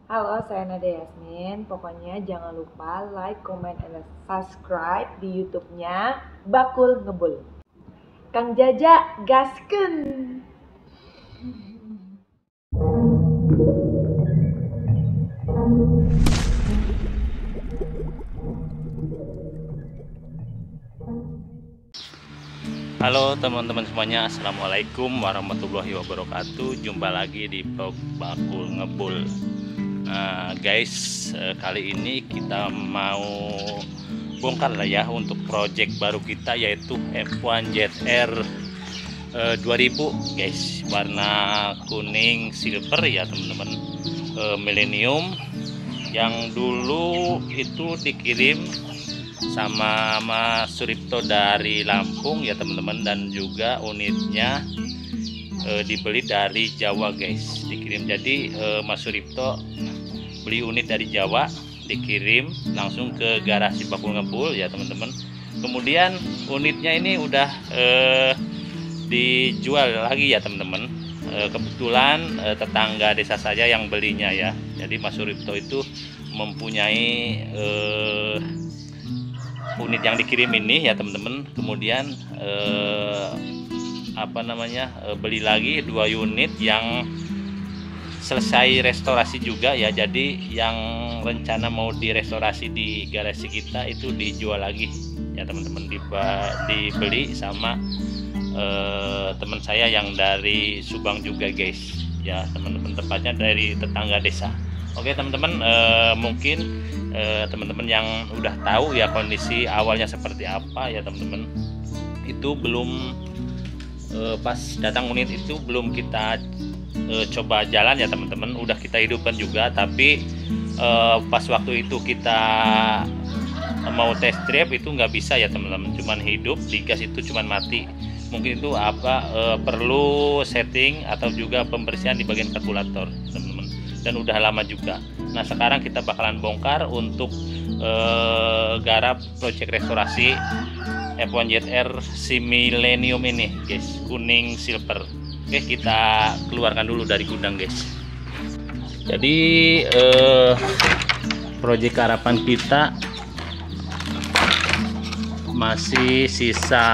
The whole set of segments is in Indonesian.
Halo, saya Nada Yasmin. Pokoknya jangan lupa like, comment, and subscribe di YouTube-nya Bakul Ngebul. Kang Jaja, gaskeun! Halo teman-teman semuanya, assalamualaikum warahmatullahi wabarakatuh. Jumpa lagi di vlog Bakul Ngebul. Nah guys, kali ini kita mau bongkar lah ya untuk project baru kita, yaitu F1 ZR 2000 guys, warna kuning silver ya teman-teman, millennium. Yang dulu itu dikirim sama Mas Suripto dari Lampung ya teman-teman, dan juga unitnya dibeli dari Jawa guys, dikirim. Jadi Mas Suripto beli unit dari Jawa, dikirim langsung ke garasi Bakul Ngebul ya teman-teman. Kemudian unitnya ini udah dijual lagi ya teman-teman. Kebetulan tetangga desa saya yang belinya ya. Jadi Mas Suripto itu mempunyai unit yang dikirim ini ya teman-teman. Kemudian beli lagi 2 unit yang selesai restorasi juga ya. Jadi yang rencana mau direstorasi di garasi kita itu dijual lagi ya teman-teman, dibeli sama teman saya yang dari Subang juga guys ya teman-teman, tepatnya dari tetangga desa. Oke teman-teman, mungkin teman-teman yang udah tahu ya kondisi awalnya seperti apa ya teman-teman. Itu belum pas datang unit itu belum kita coba jalan ya teman-teman, udah kita hidupkan juga, tapi pas waktu itu kita mau test drive itu nggak bisa ya teman-teman, cuman hidup, digas itu cuman mati. Mungkin itu perlu setting atau juga pembersihan di bagian kalkulator teman-teman, dan udah lama juga. Nah sekarang kita bakalan bongkar untuk garap project restorasi F1 ZR si millennium ini guys, kuning silver. Oke, kita keluarkan dulu dari gudang guys. Jadi project harapan kita masih sisa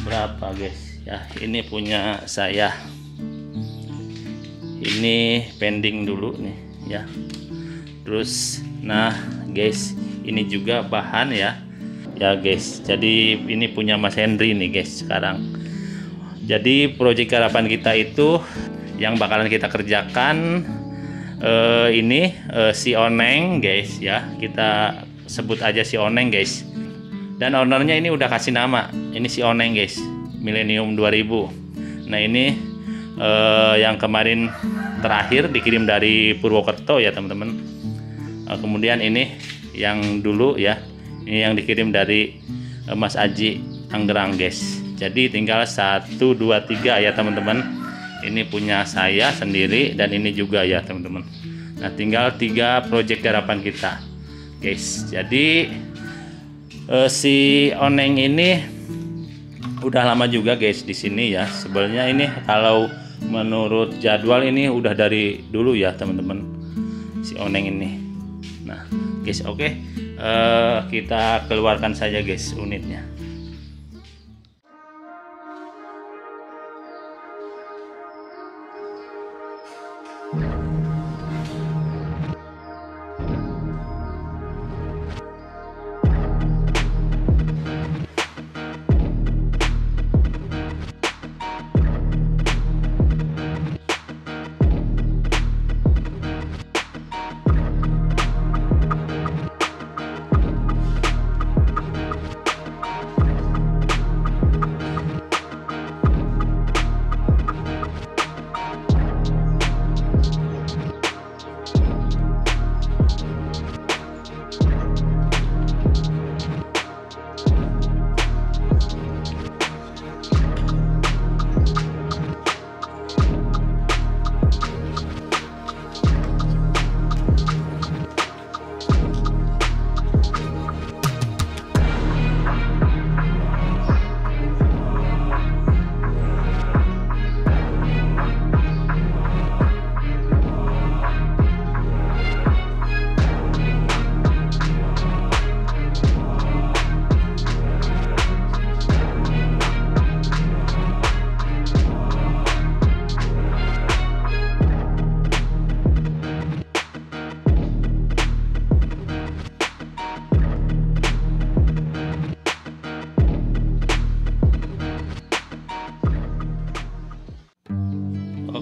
berapa guys ya. Ini punya saya, ini pending dulu nih ya. Terus nah guys, ini juga bahan ya guys. Jadi ini punya Mas Henry nih guys sekarang. Jadi proyek harapan kita itu yang bakalan kita kerjakan ini si Oneng guys ya, kita sebut aja si Oneng guys. Dan ownernya ini udah kasih nama, ini si Oneng guys, Millennium 2000. Nah ini yang kemarin terakhir dikirim dari Purwokerto ya teman-teman. Kemudian ini yang dulu ya, ini yang dikirim dari Mas Aji Tangerang guys. Jadi tinggal 1, 2, 3 ya teman-teman. Ini punya saya sendiri dan ini juga ya teman-teman. Nah tinggal 3 project harapan kita guys. Jadi si Oneng ini udah lama juga guys di sini ya. Sebenarnya ini kalau menurut jadwal ini udah dari dulu ya teman-teman, si Oneng ini. Nah guys, oke, kita keluarkan saja guys unitnya.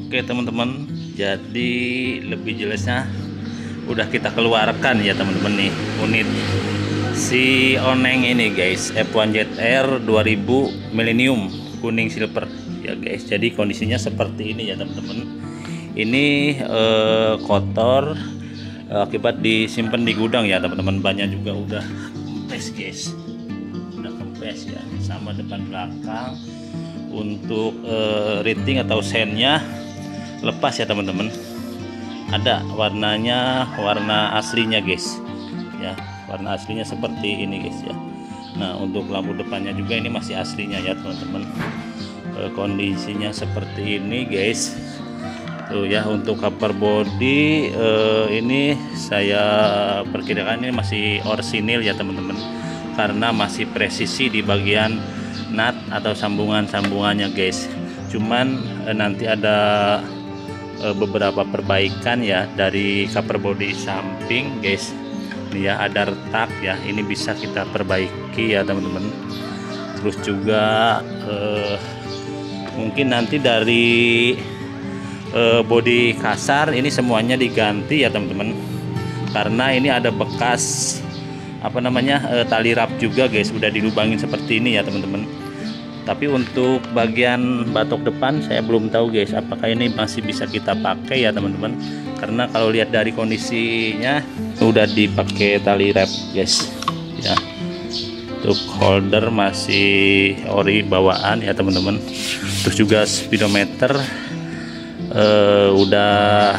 Oke teman-teman, jadi lebih jelasnya udah kita keluarkan ya teman-teman nih unit si Oneng ini guys, F1ZR 2000 Millennium kuning silver ya guys. Jadi kondisinya seperti ini ya teman-teman. Ini kotor akibat disimpan di gudang ya teman-teman. Bannya juga udah kempes guys, udah kempes ya, sama depan belakang. Untuk rating atau sennya lepas ya teman-teman. Ada warnanya, warna aslinya guys ya, warna aslinya seperti ini guys ya. Nah untuk lampu depannya juga ini masih aslinya ya teman-teman. Kondisinya seperti ini guys tuh ya. Untuk cover body ini saya perkirakan ini masih orsinil ya teman-teman, karena masih presisi di bagian nut atau sambungannya guys. Cuman nanti ada beberapa perbaikan ya dari cover body samping guys. Ini ya ada retak ya, ini bisa kita perbaiki ya teman-teman. Terus juga mungkin nanti dari bodi kasar ini semuanya diganti ya teman-teman, karena ini ada bekas apa namanya tali rap juga guys, udah dilubangin seperti ini ya teman-teman. Tapi untuk bagian batok depan saya belum tahu guys, apakah ini masih bisa kita pakai ya teman-teman, karena kalau lihat dari kondisinya udah dipakai tali wrap guys ya. Untuk holder masih ori bawaan ya teman-teman. Terus juga speedometer udah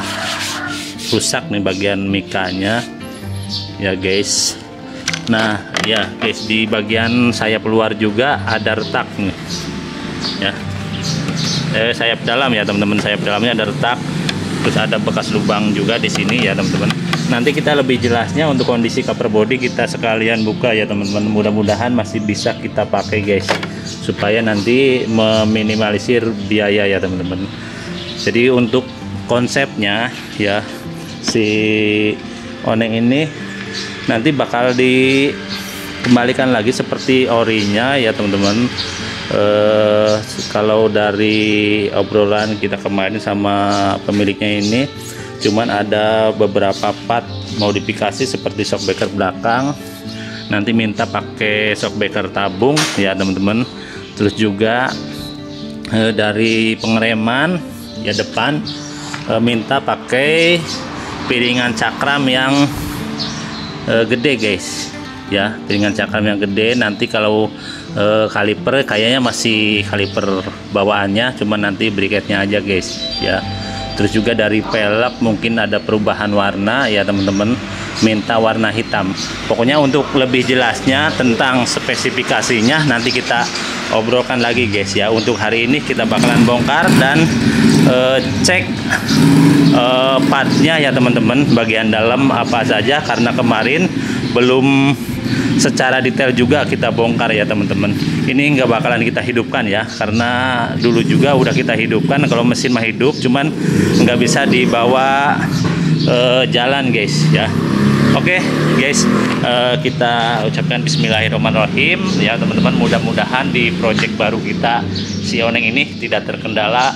rusak nih bagian mikanya ya guys. Nah ya guys, di bagian sayap luar juga ada retak nih ya, sayap dalam ya teman-teman, sayap dalamnya ada retak. Terus ada bekas lubang juga di sini ya teman-teman. Nanti kita lebih jelasnya untuk kondisi cover body kita sekalian buka ya teman-teman. Mudah-mudahan masih bisa kita pakai guys, supaya nanti meminimalisir biaya ya teman-teman. Jadi untuk konsepnya ya, si Oneng ini nanti bakal dikembalikan lagi seperti orinya ya teman-teman. Kalau dari obrolan kita kemarin sama pemiliknya ini, cuman ada beberapa part modifikasi seperti shockbreaker belakang, nanti minta pakai shockbreaker tabung ya teman-teman. Terus juga dari pengereman ya depan minta pakai piringan cakram yang gede guys ya, piringan cakram yang gede. Nanti kalau kaliper kayaknya masih kaliper bawaannya, cuman nanti briketnya aja guys ya. Terus juga dari pelek mungkin ada perubahan warna ya teman-teman, minta warna hitam. Pokoknya untuk lebih jelasnya tentang spesifikasinya nanti kita obrolkan lagi guys ya. Untuk hari ini kita bakalan bongkar dan cek partnya ya teman-teman, bagian dalam apa saja, karena kemarin belum secara detail juga kita bongkar ya teman-teman. Ini nggak bakalan kita hidupkan ya, karena dulu juga udah kita hidupkan kalau mesin mah hidup, cuman nggak bisa dibawa jalan guys ya. Oke guys, kita ucapkan bismillahirrahmanirrahim ya teman-teman. Mudah-mudahan di project baru kita si Oneng ini tidak terkendala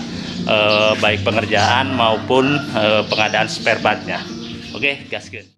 baik pengerjaan maupun pengadaan spare partnya. Oke, gaskeun.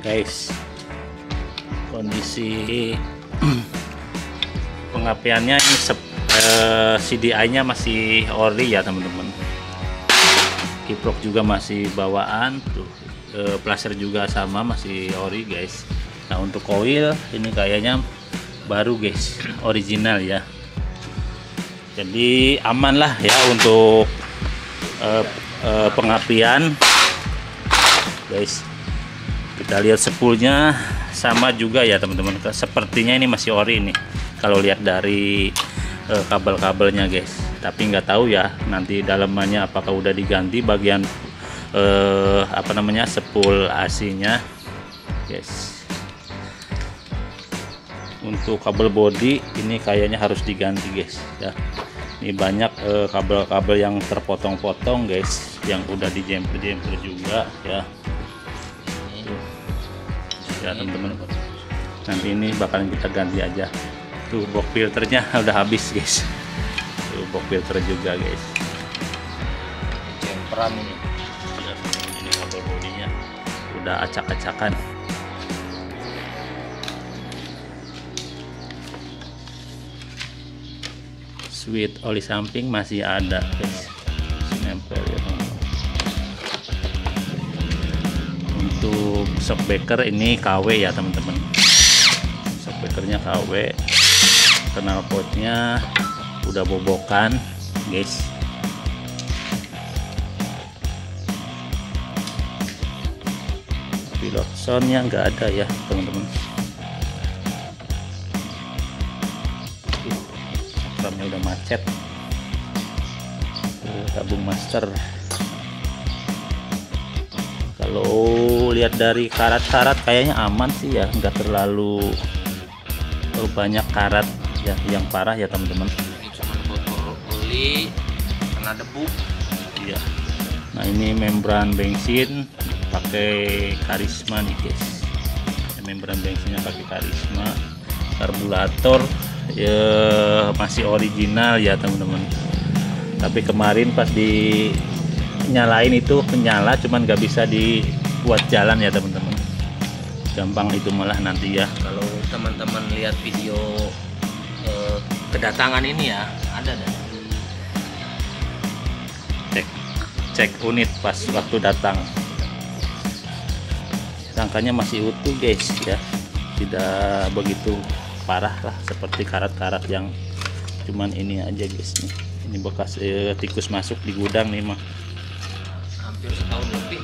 guys, kondisi pengapiannya ini CDI-nya masih ori ya teman-teman. Kiprok juga masih bawaan tuh, plaster juga sama masih ori guys. Nah untuk koil ini kayaknya baru guys, original ya. Jadi aman lah ya untuk pengapian guys. Kita lihat spoolnya sama juga ya teman-teman, sepertinya ini masih ori nih kalau lihat dari kabel-kabelnya guys, tapi nggak tahu ya nanti dalamannya apakah udah diganti bagian apa namanya spool AC-nya guys. Untuk kabel bodi ini kayaknya harus diganti guys ya. Ini banyak kabel-kabel yang terpotong-potong guys, yang udah dijemper-jemper juga ya. Ya teman-teman, nanti ini bakalan kita ganti aja. Tuh box filternya udah habis guys. Tuh box filter juga guys. Jemperan ini. Ya, ini kabel bodinya udah acak-acakan. Switch oli samping masih ada guys, nempel ya teman-teman. Untuk shockbreaker ini KW ya teman-teman, shockbreakernya KW, knalpotnya udah bobokan guys. Pilot soundnya nggak ada ya teman-teman. Ramnya udah macet. Tabung master. Kalau lihat dari karat-karat kayaknya aman sih ya, nggak terlalu banyak karat ya yang parah ya teman-teman. Ini cuma botol oli kena debu. Iya. Nah ini membran bensin pakai Karisma nih guys. Membran bensinnya pakai Karisma. Karburator ya masih original ya teman-teman. Tapi kemarin pas dinyalain itu menyala, cuman nggak bisa dibuat jalan ya teman-teman. Gampang itu malah nanti ya. Kalau teman-teman lihat video kedatangan ini ya, ada dah. Cek unit pas waktu datang. Rangkanya masih utuh guys ya, tidak begitu parah lah seperti karat-karat yang cuman ini aja guys nih. Ini bekas tikus masuk di gudang nih mah. Hampir setahun lebih.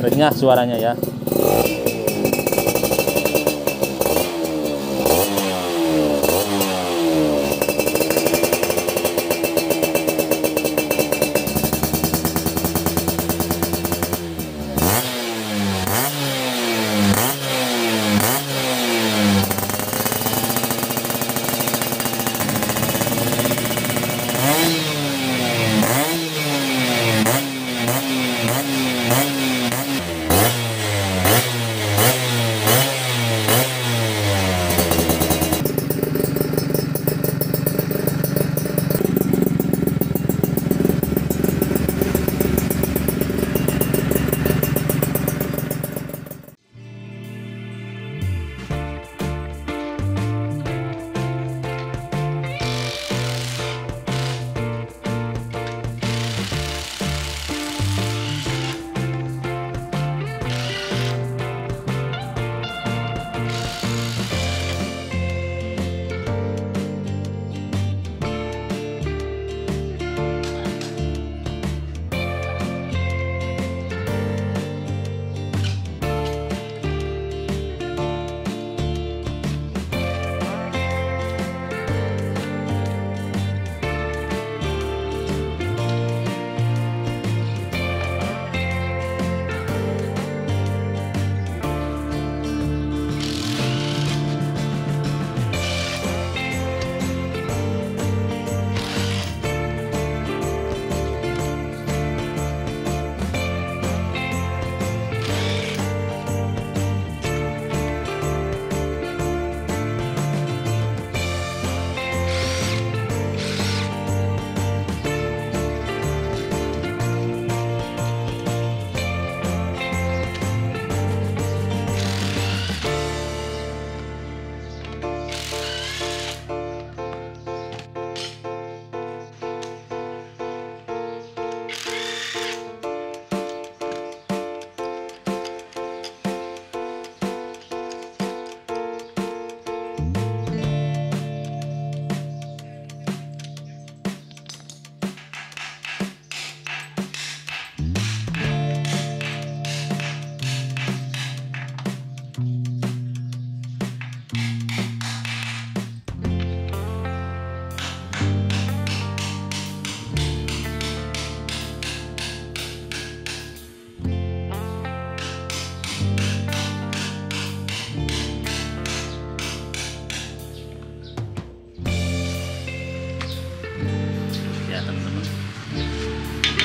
renyah suaranya ya.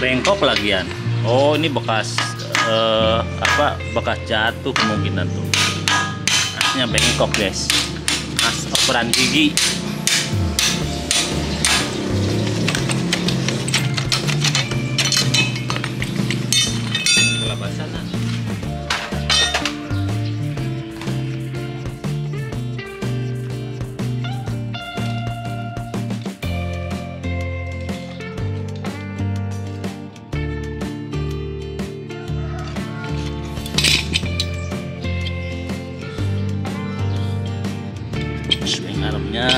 Bengkok lagian. Oh, ini bekas bekas jatuh kemungkinan tuh. Asnya bengkok, guys. As operan gigi. Kelabasan. Swing armnya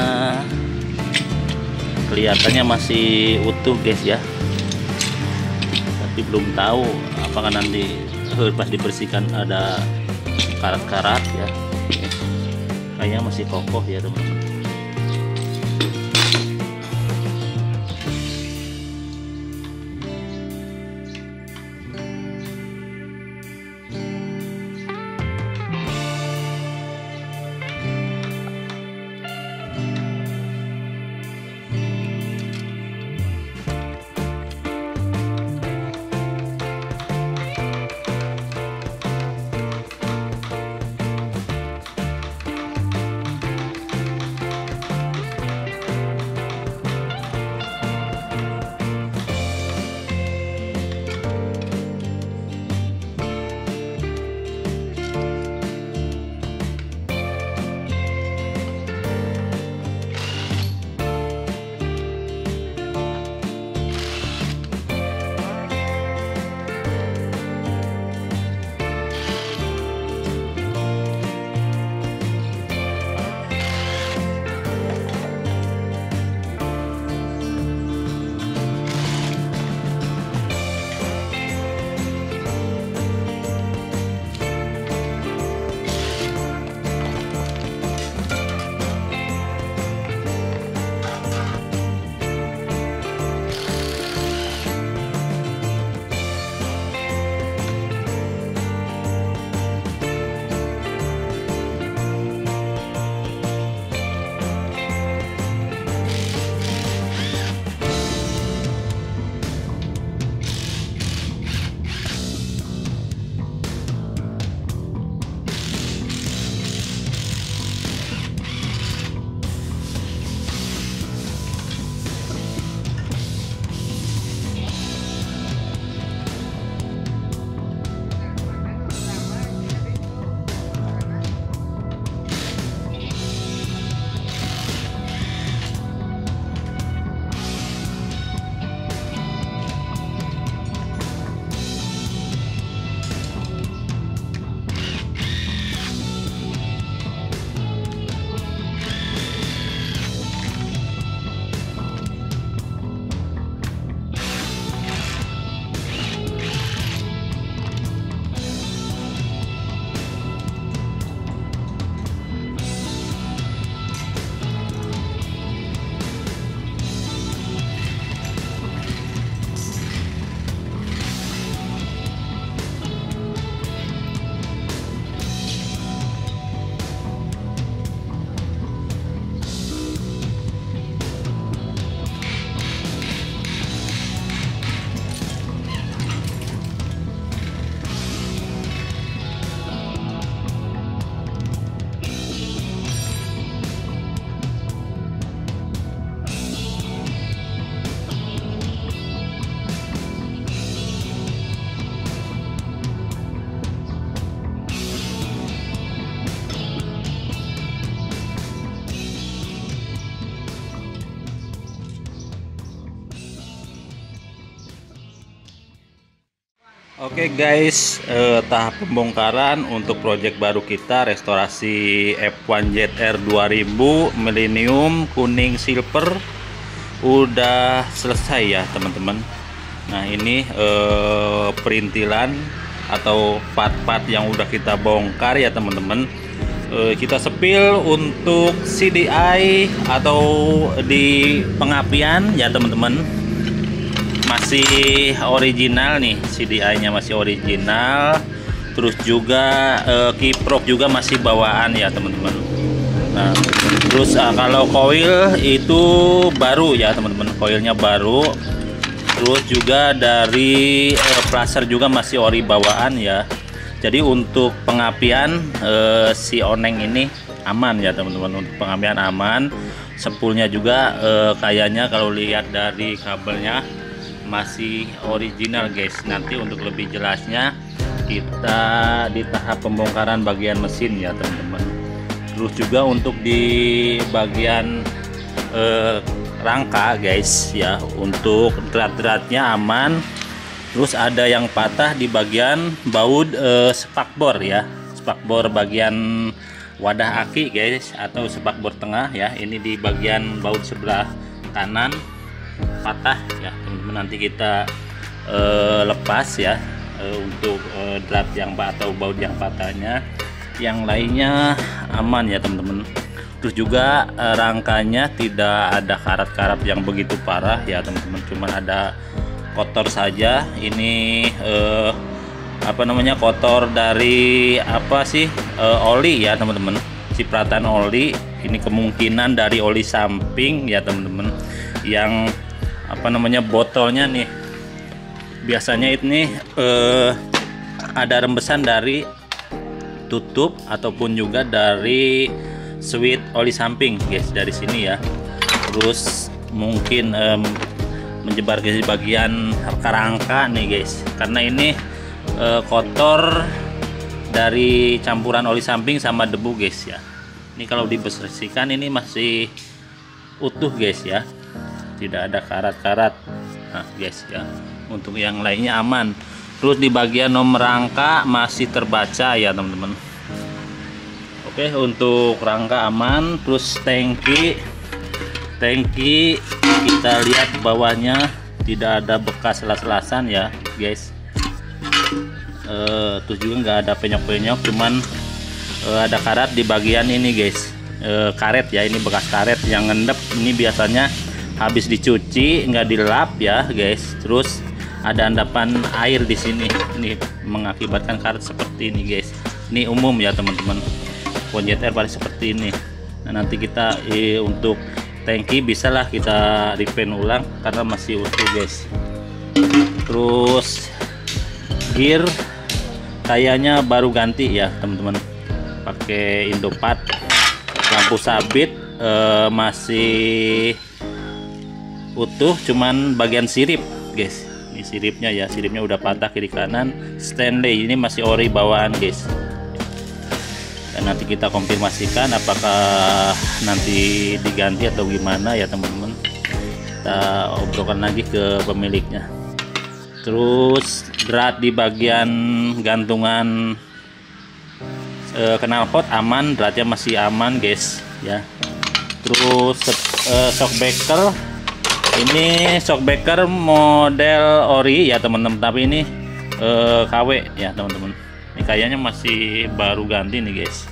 kelihatannya masih utuh, guys ya, tapi belum tahu apakah nanti pas dibersihkan ada karat-karat ya. Kayaknya masih kokoh ya teman-teman. Oke guys, tahap pembongkaran untuk proyek baru kita, restorasi F1 ZR 2000 Millennium kuning silver udah selesai ya teman-teman. Nah ini perintilan atau part-part yang udah kita bongkar ya teman-teman. Kita sepil untuk CDI atau di pengapian ya teman-teman. Masih original nih, CDI-nya masih original. Terus juga kiprok juga masih bawaan ya teman-teman. Nah, terus kalau koil itu baru ya teman-teman, koilnya baru. Terus juga dari plaster juga masih ori bawaan ya. Jadi untuk pengapian si oneng ini aman ya teman-teman, untuk pengapian aman. Sepulnya juga kayaknya kalau lihat dari kabelnya masih original guys. Nanti untuk lebih jelasnya kita di tahap pembongkaran bagian mesin ya teman-teman. Terus juga untuk di bagian rangka guys ya, untuk drat-dratnya aman. Terus ada yang patah di bagian baut spakbor ya, spakbor bagian wadah aki guys, atau spakbor tengah ya. Ini di bagian baut sebelah kanan patah ya teman-teman. Nanti kita lepas ya untuk drat yang atau baut yang patahnya. Yang lainnya aman ya teman-teman. Terus juga rangkanya tidak ada karat-karat yang begitu parah ya teman-teman, cuman ada kotor saja. Ini apa namanya, kotor dari apa sih, oli ya teman-teman, cipratan oli. Ini kemungkinan dari oli samping ya teman-teman, yang apa namanya, botolnya nih biasanya ini ada rembesan dari tutup ataupun juga dari switch oli samping guys, dari sini ya. Terus mungkin menyebar ke bagian kerangka nih guys, karena ini kotor dari campuran oli samping sama debu guys ya. Ini kalau dibersihkan ini masih utuh guys ya, tidak ada karat-karat. Nah guys ya, untuk yang lainnya aman. Terus di bagian nomor rangka masih terbaca ya teman-teman. Oke, untuk rangka aman. Terus tangki kita lihat bawahnya tidak ada bekas las-lasan ya guys. Terus juga nggak ada penyok-penyok, cuman ada karat di bagian ini guys, karet ya. Ini bekas karet yang ngendep. Ini biasanya habis dicuci nggak dilap ya guys. Terus ada endapan air di sini, ini mengakibatkan karet seperti ini guys. Ini umum ya teman-teman, F1 ZR pada seperti ini. Nah nanti kita untuk tangki bisalah kita repaint ulang karena masih utuh guys. Terus gear kayaknya baru ganti ya teman-teman, pakai Indopat. Lampu sabit masih utuh, cuman bagian sirip guys. Ini siripnya ya, siripnya udah patah kiri kanan. Stanley ini masih ori bawaan guys. Dan nanti kita konfirmasikan apakah nanti diganti atau gimana ya teman-teman. Kita obrolkan lagi ke pemiliknya. Terus drat di bagian gantungan knalpot aman, dratnya masih aman guys ya. Terus shockbreaker, ini shockbreaker model ori ya teman-teman, tapi ini KW ya teman-teman. Ini kayaknya masih baru ganti nih guys.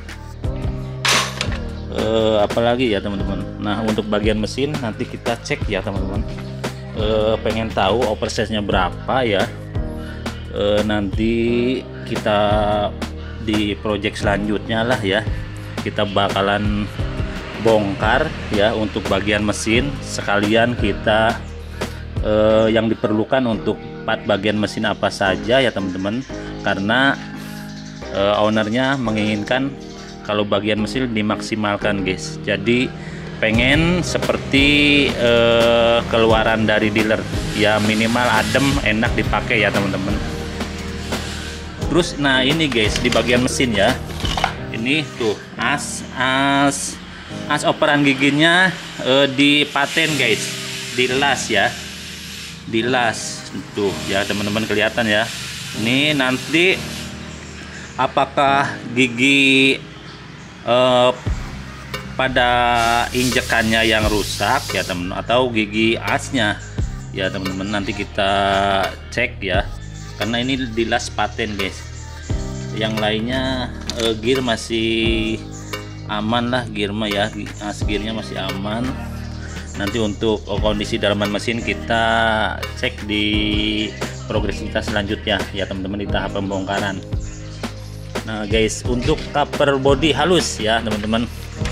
Apalagi ya teman-teman. Nah untuk bagian mesin nanti kita cek ya teman-teman. Pengen tahu oversize-nya berapa ya. Nanti kita di project selanjutnya lah ya, kita bakalan bongkar ya untuk bagian mesin, sekalian kita yang diperlukan untuk part bagian mesin apa saja ya teman-teman. Karena ownernya menginginkan kalau bagian mesin dimaksimalkan guys. Jadi pengen seperti keluaran dari dealer ya, minimal adem, enak dipakai ya teman-teman. Terus nah ini guys di bagian mesin ya, ini tuh as operan giginya dipaten guys, dilas ya, dilas tuh ya teman-teman, kelihatan ya. Ini nanti apakah gigi pada injekannya yang rusak ya teman, atau gigi asnya ya teman-teman, nanti kita cek ya, karena ini dilas paten guys. Yang lainnya gear masih aman lah, gear mah ya, gearnya masih aman. Nanti untuk kondisi dalaman mesin kita cek di progres kita selanjutnya ya teman-teman, di tahap pembongkaran. Nah guys, untuk cover body halus ya teman-teman,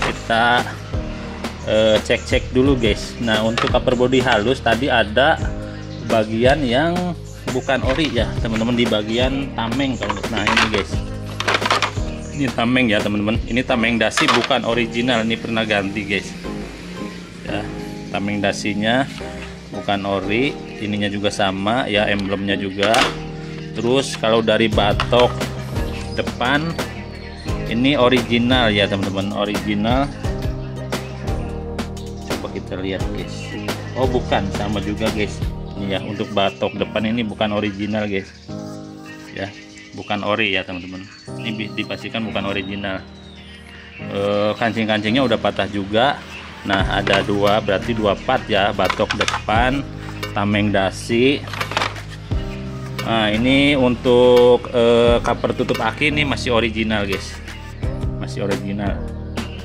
kita cek dulu guys. Nah untuk cover body halus tadi ada bagian yang bukan ori ya teman-teman, di bagian tameng. Nah ini guys, ini tameng ya teman-teman, ini tameng dasi bukan original, ini pernah ganti guys ya. Tameng dasinya bukan ori, ininya juga sama ya, emblemnya juga. Terus kalau dari batok depan ini original ya teman-teman, original. Coba kita lihat guys. Oh bukan, sama juga guys ini ya. Untuk batok depan ini bukan original guys ya, bukan ori ya teman-teman, ini dipastikan bukan original. Kancing-kancingnya udah patah juga. Nah ada dua, berarti 2 part ya, batok depan, tameng dasi. Nah ini untuk cover tutup aki ini masih original guys, masih original,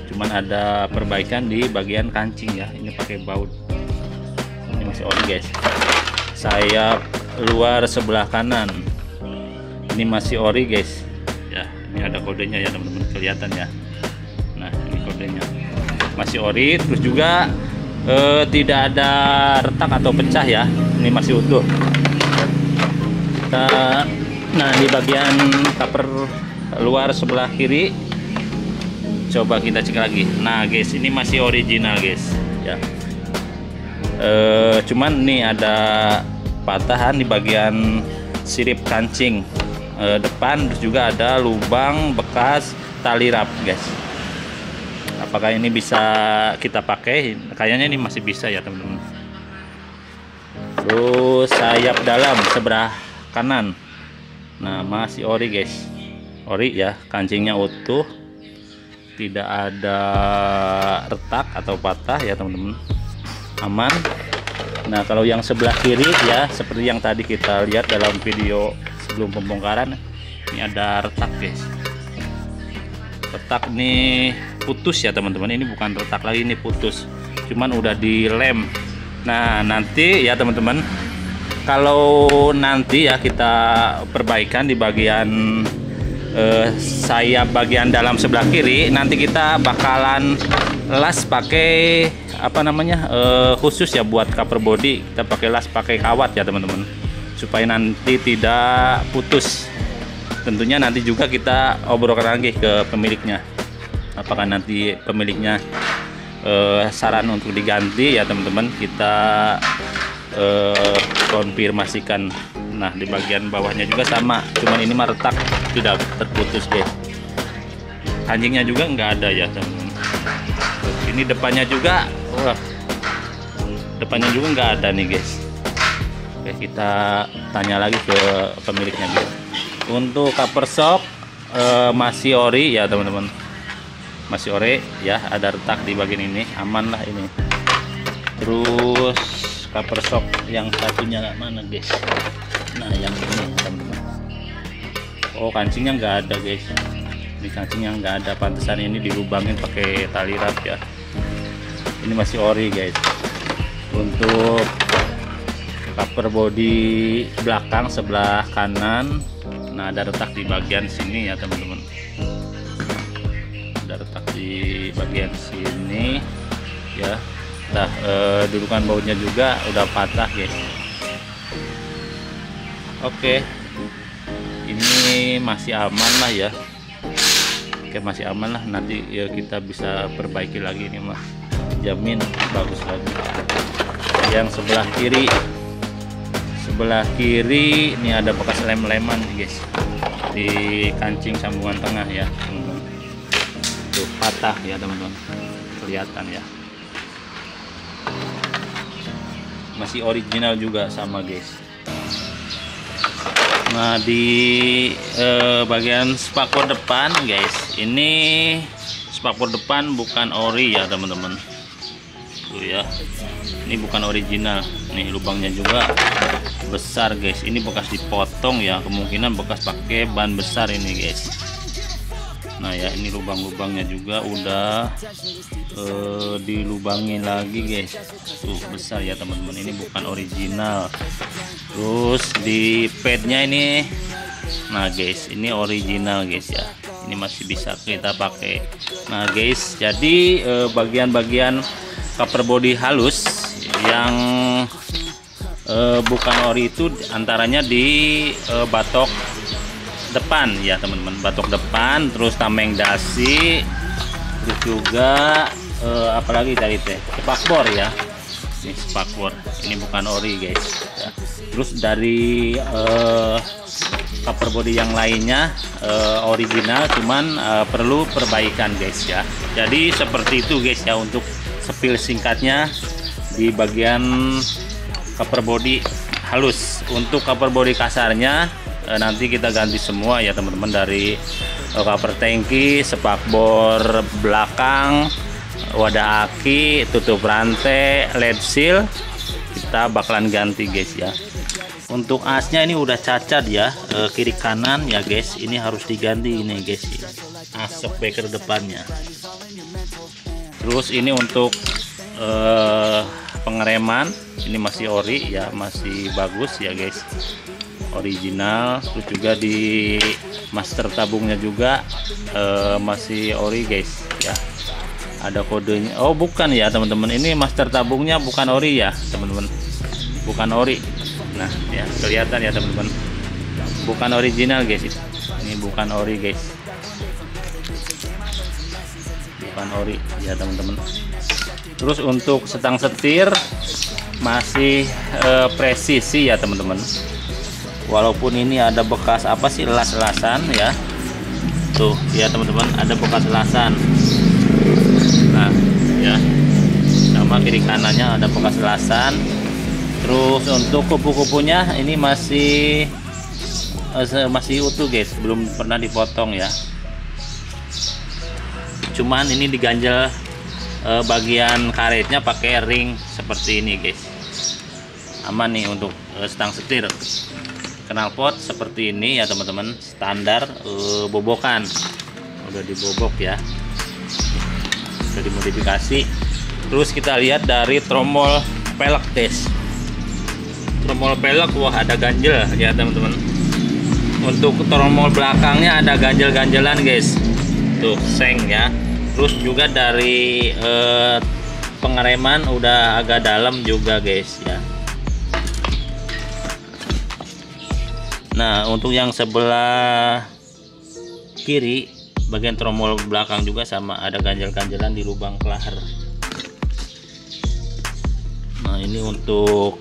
cuman ada perbaikan di bagian kancing ya, ini pakai baut. Ini masih ori guys. Sayap luar sebelah kanan ini masih ori guys ya, ini ada kodenya ya teman-teman, kelihatan ya. Nah ini kodenya masih ori. Terus juga tidak ada retak atau pecah ya, ini masih utuh. Nah di bagian cover luar sebelah kiri coba kita cek lagi. Nah guys, ini masih original guys ya. Cuman nih ada patahan di bagian sirip kancing depan, terus juga ada lubang bekas tali rap guys. Apakah ini bisa kita pakai? Kayaknya ini masih bisa ya teman-teman. Terus sayap dalam sebelah kanan, nah masih ori guys, ori ya, kancingnya utuh, tidak ada retak atau patah ya teman-teman, aman. Nah kalau yang sebelah kiri ya, seperti yang tadi kita lihat dalam video sebelum pembongkaran, ini ada retak guys. Retak ini putus ya teman-teman, ini bukan retak lagi, ini putus, cuman udah dilem. Nah nanti ya teman-teman, kalau nanti ya kita perbaikan di bagian sayap bagian dalam sebelah kiri, nanti kita bakalan las pakai apa namanya, khusus ya buat cover body, kita pakai las pakai kawat ya teman-teman, supaya nanti tidak putus. Tentunya nanti juga kita obrolkan lagi ke pemiliknya, apakah nanti pemiliknya saran untuk diganti ya teman-teman, kita konfirmasikan. Nah di bagian bawahnya juga sama, cuman ini mah retak, tidak terputus guys. Kancingnya juga nggak ada ya teman-teman. Ini depannya juga, wah, depannya juga nggak ada nih guys. Oke, kita tanya lagi ke pemiliknya guys. Untuk cover shock masih ori ya teman-teman, masih ori ya, ada retak di bagian ini, aman lah ini. Terus cover shock yang satunya mana guys? Nah yang ini teman-teman. Oh kancingnya nggak ada guys, ini kancingnya nggak ada, pantesan ini dilubangin pakai tali rap ya. Ini masih ori guys. Untuk cover body belakang sebelah kanan, nah ada retak di bagian sini ya teman-teman, ada retak di bagian sini ya. Nah dudukan bautnya juga udah patah guys. Oke, ini masih aman lah ya. Oke masih aman lah, nanti ya kita bisa perbaiki lagi ini mah, jamin bagus lagi. Yang sebelah kiri ini ada bekas lem-leman guys di kancing sambungan tengah ya teman-teman. Tuh patah ya teman-teman, kelihatan ya. Masih original juga sama guys. Nah, di bagian spakbor depan guys, ini spakbor depan bukan ori ya teman-teman. Tuh ya, ini bukan original. Nih lubangnya juga besar guys, ini bekas dipotong ya, kemungkinan bekas pakai ban besar ini guys. Nah ya, ini lubang-lubangnya juga udah dilubangin lagi guys. Tuh besar ya teman-teman, ini bukan original. Terus di padnya ini, nah guys, ini original guys ya, ini masih bisa kita pakai. Nah guys, jadi bagian-bagian cover body halus yang bukan ori itu antaranya di batok depan ya teman-teman, batok depan, terus tameng dasi, terus juga apalagi tadi teh spakbor ya, ini spakbor, ini bukan ori guys ya. Terus dari cover body yang lainnya original, cuman perlu perbaikan guys ya. Jadi seperti itu guys ya untuk spill singkatnya di bagian cover body halus. Untuk cover body kasarnya nanti kita ganti semua ya teman-teman, dari cover tangki, spakbor belakang, wadah aki, tutup rantai, led seal, kita bakalan ganti guys ya. Untuk asnya ini udah cacat ya, kiri kanan ya guys, ini harus diganti ini guys ya, as shockbreaker depannya. Terus ini untuk pengereman, ini masih ori ya, masih bagus ya guys, original. Terus juga di master tabungnya juga masih ori guys ya, ada kodenya. Oh bukan ya teman-teman, ini master tabungnya bukan ori ya teman-teman, bukan ori. Nah ya kelihatan ya teman-teman, bukan original guys, ini bukan ori guys, bukan ori ya teman-teman. Terus untuk setang setir masih presisi ya teman-teman, walaupun ini ada bekas apa sih, las-lasan ya, tuh ya teman-teman, ada bekas lasan. Nah ya, sama kiri kanannya ada bekas lasan. Terus untuk kupu-kupunya ini masih utuh guys, belum pernah dipotong ya, cuman ini diganjel bagian karetnya pakai ring seperti ini guys, aman nih untuk stang setir. Knalpot seperti ini ya teman-teman, standar bobokan, udah dibobok ya, udah dimodifikasi. Terus kita lihat dari tromol pelek guys, tromol pelek, wah ada ganjel ya teman-teman. Untuk tromol belakangnya ada ganjel-ganjelan guys, tuh seng ya. Terus juga dari pengereman udah agak dalam juga guys ya. Nah untuk yang sebelah kiri bagian tromol belakang juga sama, ada ganjel-ganjelan di lubang kelahar. Nah ini untuk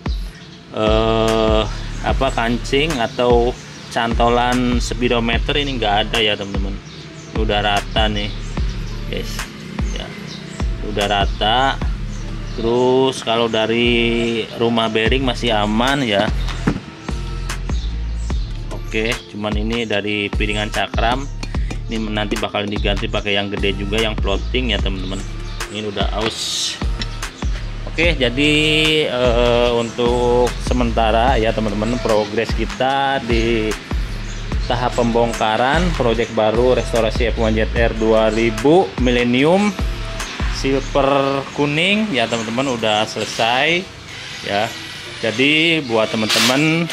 apa, kancing atau cantolan speedometer ini enggak ada ya teman-teman, udah rata nih guys ya, udah rata. Terus kalau dari rumah bearing masih aman ya. Oke, cuman ini dari piringan cakram ini nanti bakal diganti pakai yang gede juga, yang floating ya teman-teman. Ini udah aus. Oke, jadi untuk sementara ya teman-teman, progres kita di tahap pembongkaran proyek baru restorasi F1 ZR 2000 Millennium silver kuning ya teman-teman, udah selesai ya. Jadi buat teman-teman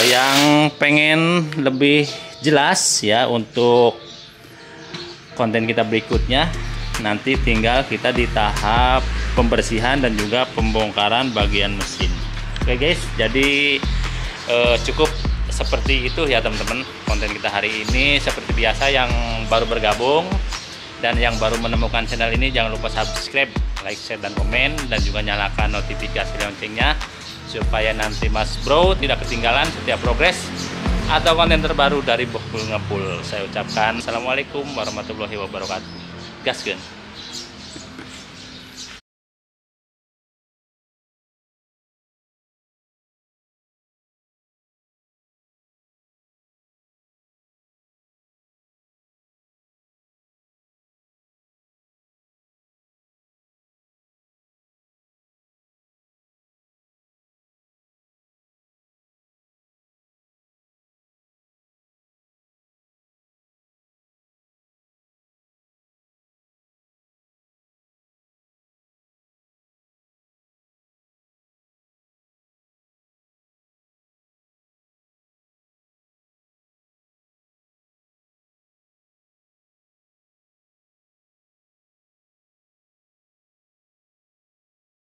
yang pengen lebih jelas ya untuk konten kita berikutnya, nanti tinggal kita di tahap pembersihan dan juga pembongkaran bagian mesin. Oke guys, jadi cukup seperti itu ya teman-teman konten kita hari ini. Seperti biasa, yang baru bergabung dan yang baru menemukan channel ini jangan lupa subscribe, like, share, dan komen, dan juga nyalakan notifikasi loncengnya supaya nanti Mas Bro tidak ketinggalan setiap progres atau konten terbaru dari Bakul Ngebul. Saya ucapkan assalamualaikum warahmatullahi wabarakatuh. Gaskeun.